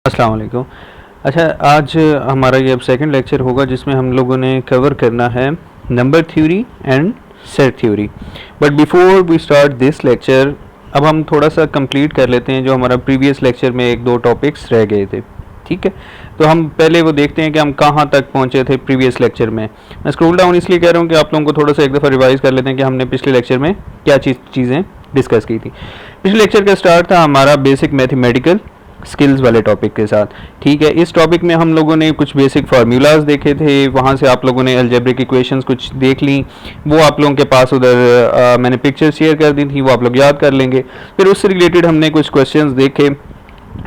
अस्सलाम वालेकुम। अच्छा, आज हमारा ये अब सेकंड लेक्चर होगा जिसमें हम लोगों ने कवर करना है number theory and set theory. But before we start this lecture, अब हम थोड़ा सा कंप्लीट कर लेते हैं जो हमारा प्रीवियस लेक्चर में एक दो टॉपिक्स रह गए थे। ठीक है, तो हम पहले वो देखते हैं कि हम कहाँ तक पहुँचे थे प्रीवियस लेक्चर में। मैं स्क्रॉल डाउन इसलिए कह रहा हूँ कि आप लोगों को थोड़ा सा एक दफ़ा रिवाइज कर लेते हैं कि हमने पिछले लेक्चर में क्या चीज़ें डिस्कस की थी। पिछले लेक्चर का स्टार्ट था हमारा बेसिक मैथमेटिकल स्किल्स वाले टॉपिक के साथ। ठीक है, इस टॉपिक में हम लोगों ने कुछ बेसिक फार्मूलाज देखे थे, वहाँ से आप लोगों ने अलजेब्रिक इक्वेशंस कुछ देख ली, वो आप लोगों के पास उधर मैंने पिक्चर शेयर कर दी थी, वो आप लोग याद कर लेंगे। फिर उससे रिलेटेड हमने कुछ क्वेश्चंस देखे।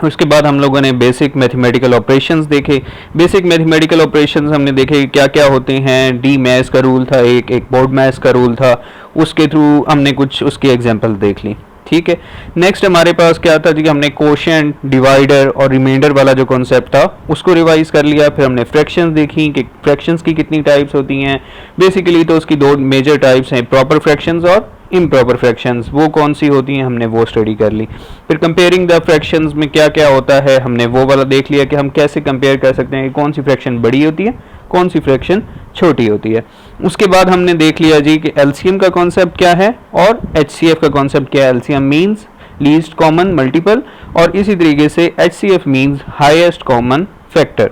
उसके बाद हम लोगों ने बेसिक मैथमेटिकल ऑपरेशंस देखे। बेसिक मैथमेटिकल ऑपरेशंस हमने देखे क्या क्या होते हैं। डी मैथ्स का रूल था, एक बोर्ड मैथ्स का रूल था, उसके थ्रू हमने कुछ उसकी एग्जांपल देख ली। ठीक है, नेक्स्ट हमारे पास क्या था जी, हमने कोशेंट, डिवाइडर और रिमाइंडर वाला जो कॉन्सेप्ट था उसको रिवाइज कर लिया। फिर हमने फ्रैक्शंस देखी कि फ्रैक्शंस की कितनी टाइप्स होती हैं। बेसिकली तो उसकी दो मेजर टाइप्स हैं, प्रॉपर फ्रैक्शंस और इम्प्रॉपर फ्रैक्शंस। वो कौन सी होती हैं हमने वो स्टडी कर ली। फिर कंपेयरिंग द फ्रैक्शंस में क्या क्या होता है हमने वो वाला देख लिया कि हम कैसे कंपेयर कर सकते हैं कि कौन सी फ्रैक्शन बड़ी होती है, कौन सी फ्रैक्शन छोटी होती है। उसके बाद हमने देख लिया जी कि एलसीएम का कॉन्सेप्ट क्या है और एचसीएफ का कॉन्सेप्ट क्या है। LCM means least common multiple और इसी तरीके से HCF means highest common factor.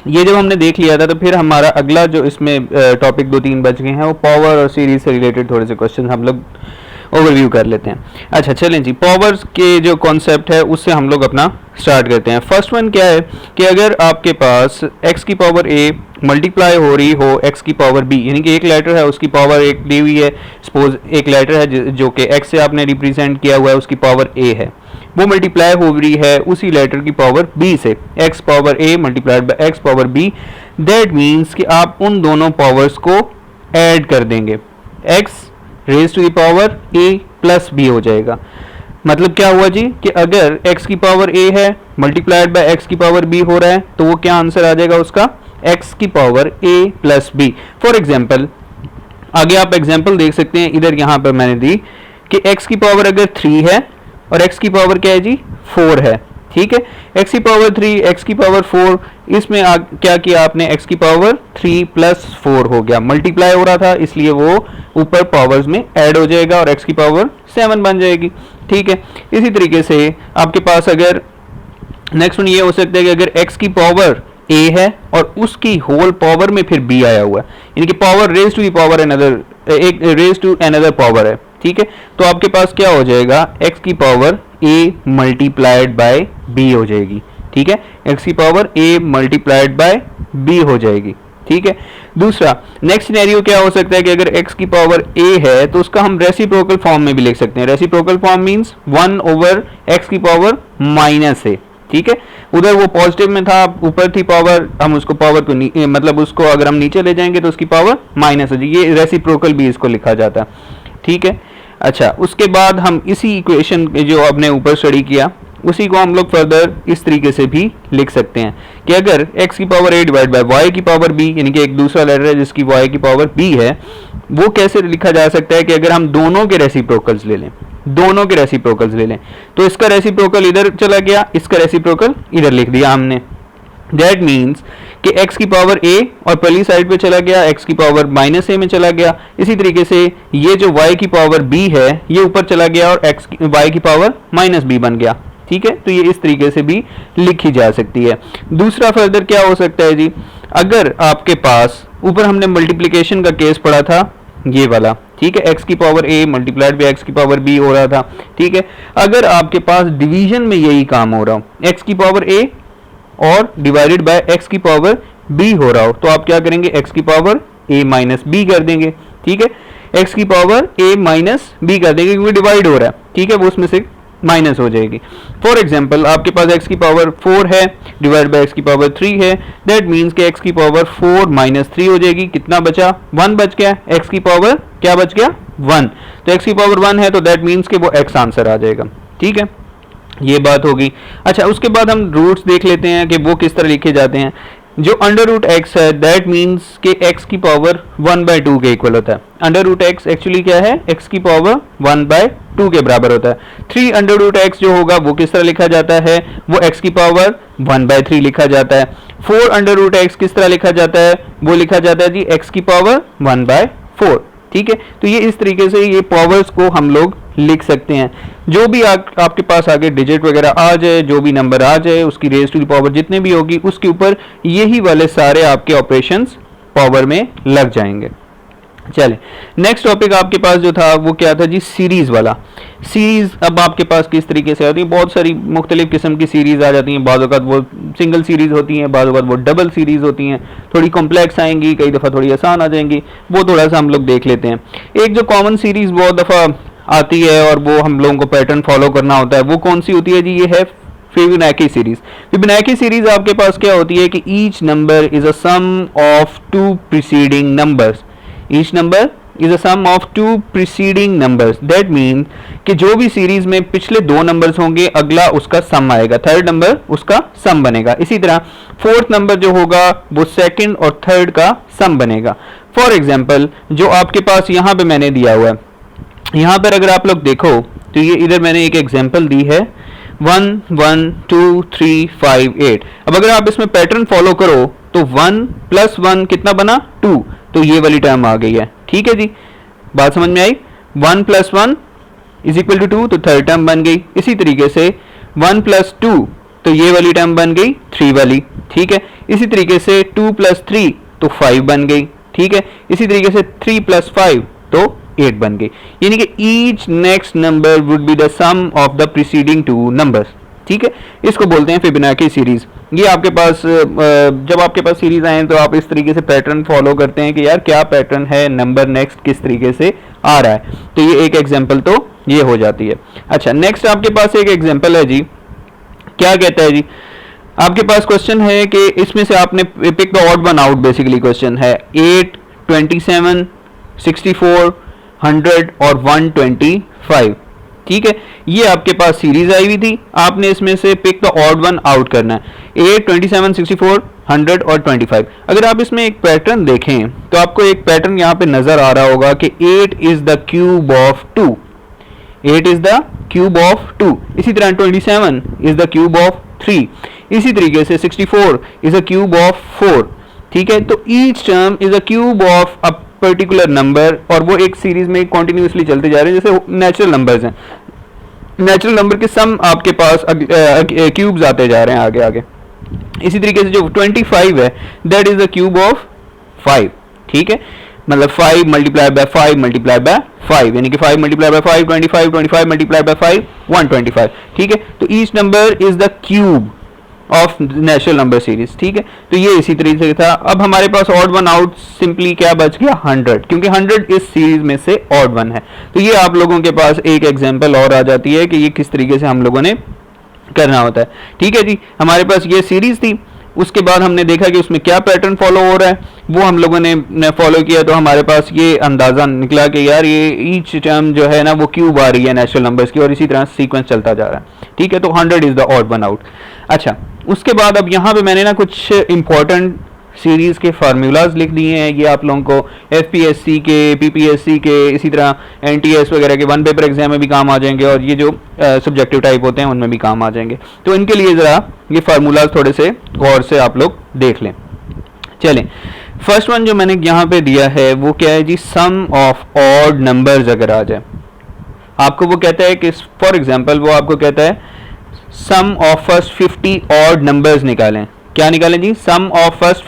ये जब हमने देख लिया था तो फिर हमारा अगला जो इसमें टॉपिक दो तीन बच गए हैं वो पावर और सीरीज से रिलेटेड थोड़े से क्वेश्चन हम लोग ओवरव्यू कर लेते हैं। अच्छा चलें जी, पावर्स के जो कॉन्सेप्ट है उससे हम लोग अपना स्टार्ट करते हैं। फर्स्ट वन क्या है कि अगर आपके पास x की पावर a मल्टीप्लाई हो रही हो x की पावर b, यानी कि एक लेटर है उसकी पावर एक दी हुई है, सपोज एक लेटर है जो कि x से आपने रिप्रेजेंट किया हुआ है, उसकी पावर a है, वो मल्टीप्लाई हो रही है उसी लेटर की पावर b से, x power a multiplied by x power b। That means कि आप उन दोनों पावर्स को ऐड कर देंगे, x raise to the power a plus b हो जाएगा। मतलब क्या हुआ जी कि अगर x की पावर a है मल्टीप्लाइड बाय x की पावर b हो रहा है तो वो क्या आंसर आ जाएगा उसका, x की power a plus b। For example आगे आप एग्जाम्पल देख सकते हैं, इधर यहाँ पर मैंने दी कि x की पावर अगर 3 है और x की पावर क्या है जी 4 है। ठीक है, x की पावर 3, x की पावर 4, इसमें क्या किया आपने, x की पावर 3 प्लस 4 हो गया, मल्टीप्लाई हो रहा था इसलिए वो ऊपर पावर्स में ऐड हो जाएगा और x की पावर 7 बन जाएगी। ठीक है, इसी तरीके से आपके पास अगर नेक्स्ट वन ये हो सकता है कि अगर x की पावर a है और उसकी होल पावर में फिर b आया हुआ है, यानी कि power raise to the power another, एक रेज टू अनदर पावर है। ठीक है, तो आपके पास क्या हो जाएगा, x की power a multiplied by b हो जाएगी। ठीक है, x की power a multiplied by b हो जाएगी। ठीक है, दूसरा नेक्स्ट सिनेरियो क्या हो सकता है कि अगर x की पावर a है तो उसका हम रेसिप्रोकल फॉर्म में भी लिख सकते हैं। Reciprocal form means 1 over x की पावर माइनस a। ठीक है, उधर वो पॉजिटिव में था, ऊपर थी पावर, हम उसको पावर को मतलब उसको अगर हम नीचे ले जाएंगे तो उसकी पावर माइनस हो जाएगी, ये रेसिप्रोकल भी इसको लिखा जाता है। ठीक है, अच्छा उसके बाद हम इसी इक्वेशन जो आपने ऊपर स्टडी किया उसी को हम लोग फर्दर इस तरीके से भी लिख सकते हैं कि अगर x की power a divide bye y की पावर b, यानी कि एक दूसरा लेटर है जिसकी y की पावर b है, वो कैसे लिखा जा सकता है कि अगर हम दोनों के रेसिप्रोकल्स ले लें, दोनों के रेसिप्रोकल्स ले लें तो इसका रेसिप्रोकल इधर चला गया, इसका रेसिप्रोकल इधर लिख दिया हमने। दैट मीन्स कि x की पावर a और पहली साइड पे चला गया, x की पावर माइनस a में चला गया। इसी तरीके से ये जो y की पावर b है ये ऊपर चला गया और y की पावर माइनस b बन गया। ठीक है, तो ये इस तरीके से भी लिखी जा सकती है। दूसरा फर्दर क्या हो सकता है जी, अगर आपके पास ऊपर हमने मल्टीप्लिकेशन का केस पढ़ा था ये वाला, ठीक है, x की power a multiplied by x की पावर b हो रहा था। ठीक है, अगर आपके पास डिवीजन में यही काम हो रहा हो, x की पावर a और डिवाइडेड बाय x की पावर b हो रहा हो, तो आप क्या करेंगे, x की पावर a माइनस b कर देंगे। ठीक है, x की पावर a माइनस b कर देंगे क्योंकि डिवाइड हो रहा है। ठीक है, वो उसमें से माइनस हो जाएगी। फॉर एग्जाम्पल आपके पास x की पावर 4 है डिवाइड बाय x की पावर 3 है, दैट मीन्स कि x की पावर 4 माइनस 3 हो जाएगी, कितना बचा, 1 बच गया, x की पावर क्या बच गया, 1। तो x की पावर 1 है तो दैट मीन्स कि वो x आंसर आ जाएगा। ठीक है, ये बात होगी। अच्छा उसके बाद हम रूट्स देख लेते हैं कि वो किस तरह लिखे जाते हैं। जो अंडर रूट एक्स है दैट मीन्स के एक्स की पावर 1/2 के इक्वल होता है। अंडर रूट एक्स एक्चुअली क्या है, एक्स की पावर 1/2 के बराबर होता है। 3 अंडर रूट एक्स जो होगा वो किस तरह लिखा जाता है, वो एक्स की पावर 1/3 लिखा जाता है। 4 अंडर रूट एक्स किस तरह लिखा जाता है, वो लिखा जाता है जी एक्स की पावर 1/4। ठीक है, तो ये इस तरीके से ये पावर्स को हम लोग लिख सकते हैं। जो भी आपके पास आगे डिजिट वगैरह आ जाए, जो भी नंबर आ जाए, उसकी रेज टू द पावर जितने भी होगी उसके ऊपर यही वाले सारे आपके ऑपरेशंस पावर में लग जाएंगे। चले नेक्स्ट टॉपिक आपके पास जो था वो क्या था जी, सीरीज वाला। सीरीज अब आपके पास किस तरीके से आती है, बहुत सारी मुख्तलिफ किस्म की सीरीज आ जाती हैं। बाज़ औक़ात वो सिंगल सीरीज होती हैं, बाज़ औक़ात वो डबल सीरीज होती हैं, थोड़ी कॉम्प्लेक्स आएंगी, कई दफ़ा थोड़ी आसान आ जाएंगी, वो थोड़ा सा हम लोग देख लेते हैं। एक जो कॉमन सीरीज बहुत दफ़ा आती है और वो हम लोगों को पैटर्न फॉलो करना होता है, वो कौन सी होती है जी, ये है फिबोनाची सीरीज। फिबोनाची सीरीज आपके पास क्या होती है कि each number is a sum of 2 preceding numbers. Each number is a sum of 2 preceding numbers. That mean कि जो भी सीरीज में पिछले 2 नंबर्स होंगे, अगला उसका सम आएगा, थर्ड नंबर उसका सम बनेगा। इसी तरह फोर्थ नंबर जो होगा वो सेकंड और थर्ड का सम बनेगा। फॉर एग्जाम्पल जो आपके पास यहाँ पे मैंने दिया हुआ है, यहाँ पर अगर आप लोग देखो तो ये इधर मैंने एक एग्जाम्पल दी है 1 1 2 3 5 8। अब अगर आप इसमें पैटर्न फॉलो करो तो 1 + 1 कितना बना, 2, तो ये वाली टर्म आ गई है। ठीक है जी, बात समझ में आई। 1 + 1 = 2, तो थर्ड टर्म बन गई। इसी तरीके से 1 + 2 तो ये वाली टर्म बन गई 3 वाली। ठीक है, इसी तरीके से 2 + 3 तो 5 बन गई। ठीक है, इसी तरीके से 3 + 5 तो 8 बन गई। यानी कि each next number would be the sum of the preceding 2 numbers. ठीक है, इसको बोलते हैं फिबोनाची सीरीज। ये आपके पास जब आपके पास सीरीज आए तो आप इस तरीके से पैटर्न फॉलो करते हैं कि यार क्या पैटर्न है, नंबर नेक्स्ट किस तरीके से आ रहा है, तो ये एक एग्जांपल तो ये हो जाती है। अच्छा, नेक्स्ट आपके पास एक एग्जांपल है जी, क्या कहता है जी, आपके पास क्वेश्चन है कि इसमें से आपने pick the odd one out. Basically question है 8 27 64 100 और 125। ठीक है, ये आपके पास सीरीज आई हुई थी, आपने इसमें से pick the odd one out करना है। 8 27 64 100 और 25। अगर आप इसमें एक पैटर्न देखें तो आपको एक पैटर्न यहाँ पे नजर आ रहा होगा कि 8 is the cube of 2, 8 is the cube of 2। इसी तरह 27 इज द क्यूब ऑफ 3। इसी तरीके से 64 इज अ क्यूब ऑफ 4। ठीक है, तो each term is a cube of a particular number, और वो एक सीरीज में कंटिन्यूअसली चलते जा रहे हैं, जैसे नेचुरल नंबर्स हैं। नेचुरल नंबर के सम आपके पास क्यूब्स आते जा रहे हैं आगे आगे। इसी तरीके से जो 25 है that is the cube of 5। ठीक है, मतलब 5 × 5 × 5, यानी कि 5 × 5 25, 25 × 5 125। ठीक है, तो each number is the cube of natural number series. ठीक है, तो ये इसी तरीके से था। अब हमारे पास ऑड वन आउट सिंपली क्या बच गया, 100, क्योंकि 100 इस सीरीज में से ऑड वन है। तो ये आप लोगों के पास एक एग्जांपल और आ जाती है कि ये किस तरीके से हम लोगों ने करना होता है। ठीक है जी, हमारे पास ये सीरीज थी, उसके बाद हमने देखा कि उसमें क्या पैटर्न फॉलो हो रहा है, वो हम लोगों ने फॉलो किया, तो हमारे पास ये अंदाज़ा निकला कि यार ये ईच टर्म जो है ना वो क्यूब आ रही है नेचुरल नंबर्स की, और इसी तरह सीक्वेंस चलता जा रहा है। ठीक है, तो 100 is the odd one out. अच्छा, उसके बाद अब यहाँ पे मैंने ना कुछ इंपॉर्टेंट सीरीज़ के फार्मूलाज लिख दिए हैं। ये आप लोगों को एफपीएससी के, पीपीएससी के, इसी तरह एनटीएस वगैरह के 1 पेपर एग्जाम में भी काम आ जाएंगे, और ये जो सब्जेक्टिव टाइप होते हैं उनमें भी काम आ जाएंगे। तो इनके लिए ज़रा ये फार्मूलाज थोड़े से गौर से आप लोग देख लें। चलें, फर्स्ट वन जो मैंने यहाँ पे दिया है वो क्या है जी, सम ऑफ ऑड नंबर्स अगर आ जाए आपको, वो कहता है कि फॉर एग्जाम्पल वो आपको कहता है sum of first 50 odd numbers निकालें। क्या निकालें जी, सम ऑफ फर्स्ट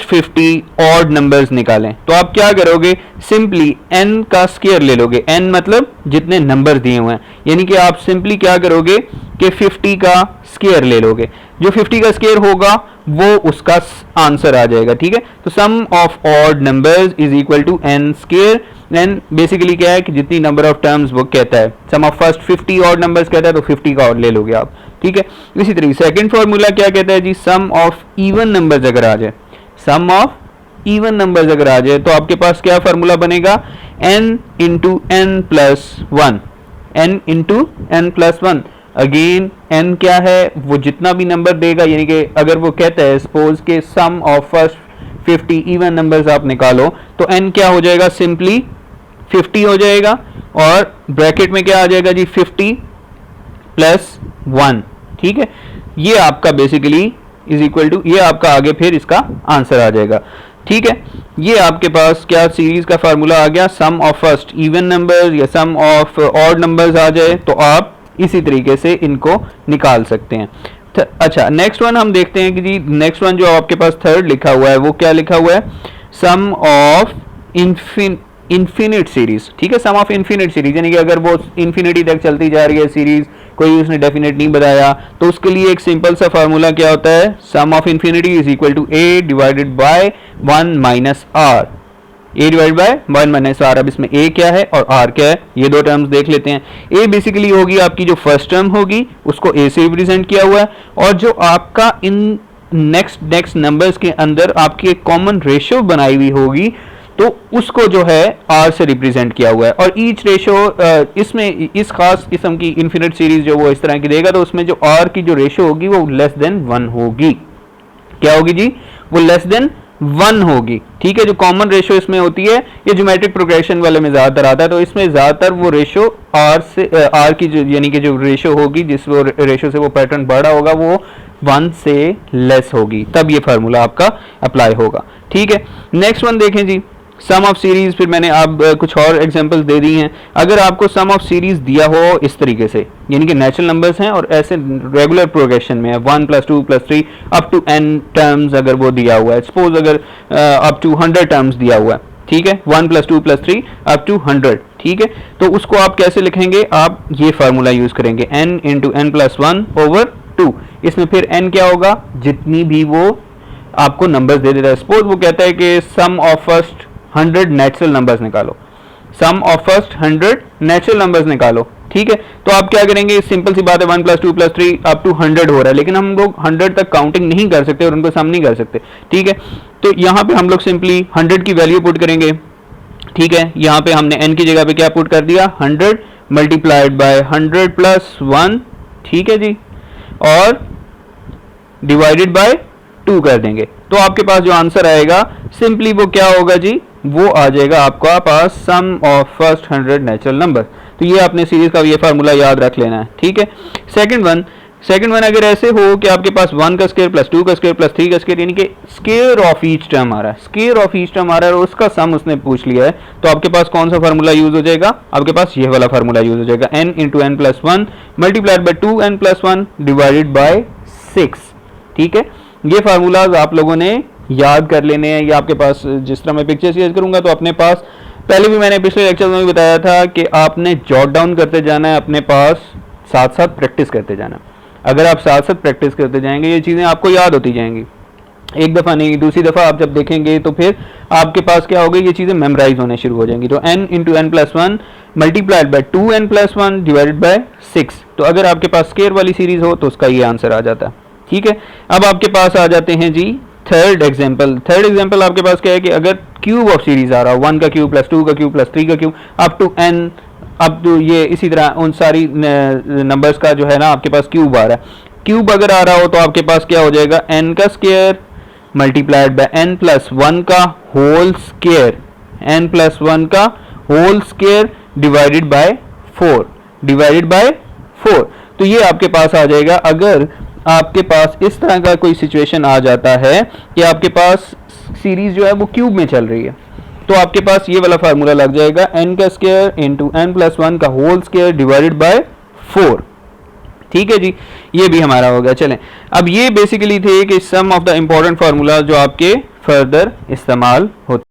50 ऑड नंबर्स निकालें। तो आप क्या करोगे, सिंपली n का स्क्वायर ले लोगे, n मतलब जितने नंबर दिए हुए हैं, यानी कि आप सिंपली क्या करोगे कि 50 का स्क्वायर ले लोगे। जो 50 का स्क्वायर होगा वो उसका आंसर आ जाएगा। ठीक है, तो sum of odd numbers is equal to n square. n basically क्या है कि जितनी नंबर ऑफ टर्म्स वो कहता है, sum of first 50 odd numbers कहता है, तो 50 का ऑड ले लोगे आप। ठीक है, इसी तरीके सेकंड फार्मूला क्या कहता है जी, सम ऑफ इवन नंबर्स अगर आ जाए, सम ऑफ इवन नंबर्स अगर आ जाए तो आपके पास क्या फार्मूला बनेगा, n × n + 1, n × n + 1। Again n क्या है, वो जितना भी नंबर देगा, यानी कि अगर वो कहता है सपोज के सम ऑफ फर्स्ट 50 इवन नंबर्स आप निकालो, तो n क्या हो जाएगा, सिंपली 50 हो जाएगा, और ब्रैकेट में क्या आ जाएगा जी, 50 प्लस 1, ठीक है। ये आपका बेसिकली इज इक्वल टू, ये आपका आगे फिर इसका आंसर आ जाएगा, ठीक है। ये आपके पास क्या सीरीज का फार्मूला आ गया, सम ऑफ फर्स्ट इवन नंबर या सम ऑफ ऑड नंबर्स आ जाए तो आप इसी तरीके से इनको निकाल सकते हैं। अच्छा, नेक्स्ट वन हम देखते हैं कि जी नेक्स्ट वन जो आपके पास थर्ड लिखा हुआ है वो क्या लिखा हुआ है, सम ऑफ इन्फिनिट सीरीज, ठीक है। सम ऑफ इन्फिनिट सीरीज यानी कि अगर वो इन्फिनिटी तक चलती जा रही है सीरीज, कोई उसने डेफिनेट नहीं बताया, तो उसके लिए एक सिंपल सा फार्मूला क्या होता है, sum of infinity is equal to a divided by 1 minus r, a divide by 1 minus r. अब इसमें a क्या है और r क्या है, ये दो टर्म्स देख लेते हैं। a बेसिकली होगी आपकी जो फर्स्ट टर्म होगी, उसको a से रिप्रेजेंट किया हुआ है, और जो आपका इन नेक्स्ट नंबर्स के अंदर आपकी एक कॉमन रेशियो बनाई हुई होगी, तो उसको जो है r से रिप्रेजेंट किया हुआ है। और ईच रेशियो इसमें इस खास किस्म की इन्फिनिट सीरीज जो वो इस तरह की देगा, तो उसमें जो r की जो रेशियो होगी वो लेस देन 1 होगी। क्या होगी जी, वो लेस देन 1 होगी, ठीक है। जो कॉमन रेशियो इसमें होती है, ये ज्योमेट्रिक प्रोग्रेशन वाले में ज्यादातर आता है, तो इसमें ज्यादातर वो रेशियो r की जो यानी कि जो रेशियो होगी, जिस वो रेशियो से वो पैटर्न बड़ा होगा, वो 1 से लेस होगी, तब ये फार्मूला आपका अप्लाई होगा, ठीक है। नेक्स्ट वन देखें जी, सम ऑफ सीरीज। फिर मैंने आप कुछ और एग्जांपल्स दे दी हैं। अगर आपको सम ऑफ सीरीज दिया हो इस तरीके से, यानी कि नेचुरल नंबर्स हैं और ऐसे रेगुलर प्रोग्रेशन में है, 1 + 2 + 3 अप टू n टर्म्स अगर वो दिया हुआ है, सपोज अगर अप टू 100 टर्म्स दिया हुआ है, ठीक है, 1 + 2 + 3 अप टू 100, ठीक है। तो उसको आप कैसे लिखेंगे, आप ये फार्मूला यूज करेंगे, n × n + 1/2। इसमें फिर n क्या होगा, जितनी भी वो आपको नंबर्स दे देता है। सपोज वो कहता है कि सम ऑफ फर्स्ट 100 नेचुरल नंबर्स निकालो, सम ऑफ फर्स्ट 100 नेचुरल नंबर्स निकालो, ठीक है। तो आप क्या करेंगे, सिंपल सी बात है, 1 + 2 + 3 अप टू 100 हो रहा है, लेकिन हम लोग 100 तक काउंटिंग नहीं कर सकते और उनको सम नहीं कर सकते, ठीक है। तो यहाँ पे हम लोग सिंपली 100 की वैल्यू पुट करेंगे, ठीक है। यहाँ पे हमने n की जगह पे क्या पुट कर दिया, 100 मल्टीप्लाइड बाय 100 + 1, ठीक है जी, और डिवाइडेड बाय 2 कर देंगे। तो आपके पास जो आंसर आएगा सिंपली वो क्या होगा जी, वो आ जाएगा आपका पास सम ऑफ फर्स्ट 100 नेचुरल नंबर। तो ये आपने सीरीज का ये फार्मूला याद रख लेना है, ठीक है। सेकंड वन अगर ऐसे हो कि आपके पास 1 का स्क्वायर + 2 का स्क्वायर + 3 का स्क्वायर, यानी कि स्क्वायर ऑफ ईच टर्म आ रहा है, स्क्वायर ऑफ ईच टर्म आ रहा है और उसका सम उसने पूछ लिया है, तो आपके पास कौन सा फार्मूला यूज हो जाएगा, आपके पास ये वाला फार्मूला यूज हो जाएगा, n × n + 1 multiplied by 2n + 1 divided by 6, ठीक है। ये फार्मूलाज आप लोगों ने याद कर लेने हैं, या आपके पास जिस तरह मैं पिक्चर्स यूज करूंगा तो अपने पास, पहले भी मैंने पिछले लेक्चर में भी बताया था कि आपने जॉट डाउन करते जाना है, अपने पास साथ साथ प्रैक्टिस करते जाना। अगर आप साथ साथ प्रैक्टिस करते जाएंगे ये चीज़ें आपको याद होती जाएंगी, एक दफ़ा नहीं दूसरी दफ़ा आप जब देखेंगे तो फिर आपके पास क्या होगा, ये चीज़ें मेमोराइज होने शुरू हो जाएंगी। तो n × n + 1 multiplied by 2n + 1 divided by 6। तो अगर आपके पास स्क्वायर वाली सीरीज हो तो उसका ये आंसर आ जाता है, ठीक है। अब आपके पास आ जाते हैं जी थर्ड एग्जांपल आपके पास क्या है कि अगर क्यूब ऑफ सीरीज आ रहा हो, 1 का क्यूब + 2 का क्यूब + 3 का क्यूब अप टू n, अब तो ये इसी तरह उन सारी नंबर्स का जो है ना आपके पास क्यूब आ रहा है। क्यूब अगर आ रहा हो तो आपके पास क्या हो जाएगा, n का स्क्वायर मल्टीप्लाइड बाय n + 1 का होल स्क्वायर, n + 1 का होल स्क्वायर डिवाइडेड बाय 4। तो ये आपके पास आ जाएगा। अगर आपके पास इस तरह का कोई सिचुएशन आ जाता है कि आपके पास सीरीज जो है वो क्यूब में चल रही है, तो आपके पास ये वाला फार्मूला लग जाएगा, n का स्क्वायर × n + 1 का होल स्क्वायर डिवाइडेड बाय 4, ठीक है जी। ये भी हमारा हो गया। चलें, अब ये बेसिकली थे कि सम ऑफ द इम्पोर्टेंट फार्मूला जो आपके फर्दर इस्तेमाल होते